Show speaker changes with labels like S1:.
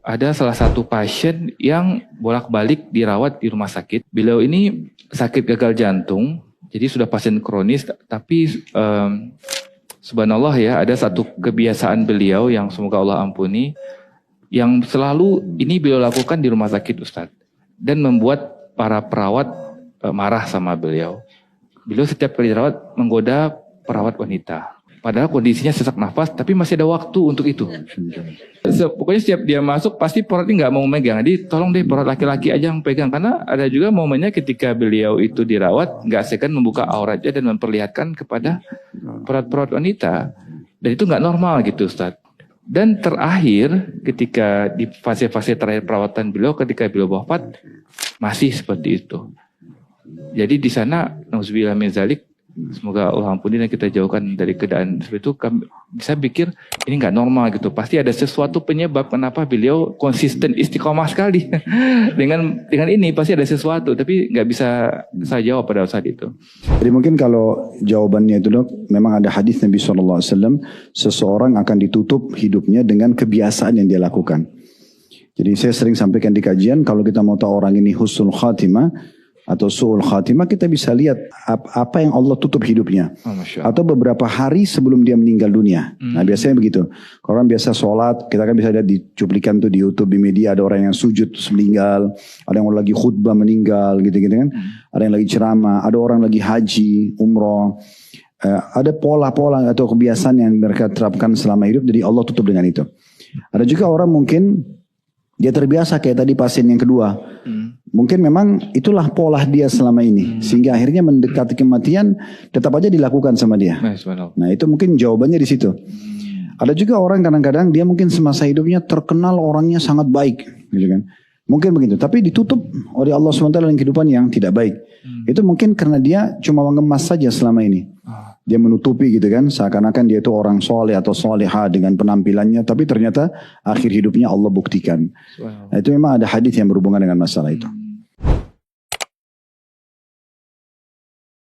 S1: ada salah satu pasien yang bolak-balik dirawat di rumah sakit. Beliau ini sakit gagal jantung, jadi sudah pasien kronis, tapi subhanallah ya, ada satu kebiasaan beliau yang semoga Allah ampuni, yang selalu ini beliau lakukan di rumah sakit, Ustadz, dan membuat para perawat marah sama beliau. Beliau setiap kali dirawat menggoda perawat wanita. Padahal kondisinya sesak nafas, tapi masih ada waktu untuk itu. Pokoknya setiap dia masuk, pasti perawatnya nggak mau megang. Jadi tolong deh perawat laki-laki aja yang pegang. Karena ada juga momennya ketika beliau itu dirawat, nggak segan membuka auratnya dan memperlihatkan kepada perawat-perawat wanita. Dan itu nggak normal gitu, Ustaz. Dan terakhir, ketika di fase-fase terakhir perawatan beliau, ketika beliau wafat, masih seperti itu. Jadi di sana, nauzubillah min dzalik, semoga Allah ampuni dan kita jauhkan dari keadaan seperti itu. Kami bisa pikir ini nggak normal gitu. Pasti ada sesuatu penyebab kenapa beliau konsisten istiqomah sekali dengan ini pasti ada sesuatu. Tapi nggak bisa saya jawab pada saat itu.
S2: Jadi mungkin kalau jawabannya itu dok, memang ada hadis Nabi SAW, seseorang akan ditutup hidupnya dengan kebiasaan yang dia lakukan. Jadi saya sering sampaikan di kajian, kalau kita mau tahu orang ini husnul khatimah atau su'ul khatimah, kita bisa lihat apa yang Allah tutup hidupnya. Atau beberapa hari sebelum dia meninggal dunia. Nah biasanya begitu. Kalau orang biasa sholat, kita kan bisa lihat di cuplikan tuh di YouTube, di media, ada orang yang sujud terus meninggal, ada yang lagi khutbah meninggal gitu-gitu kan. Ada yang lagi ceramah, ada orang lagi haji, umroh. Ada pola-pola atau kebiasaan yang mereka terapkan selama hidup, jadi Allah tutup dengan itu. Ada juga orang mungkin dia terbiasa kayak tadi pasien yang kedua. Mungkin memang itulah pola dia selama ini. Sehingga akhirnya mendekati kematian tetap aja dilakukan sama dia. Nah itu mungkin jawabannya di situ. Ada juga orang kadang-kadang dia mungkin semasa hidupnya terkenal orangnya sangat baik. Gitu kan. Mungkin begitu. Tapi ditutup oleh Allah SWT dengan kehidupan yang tidak baik. Itu mungkin karena dia cuma mengemas saja selama ini. Dia menutupi gitu kan, seakan-akan dia itu orang soleh atau soleha dengan penampilannya, tapi ternyata akhir hidupnya Allah buktikan. Nah, itu memang ada hadis yang berhubungan dengan masalah itu.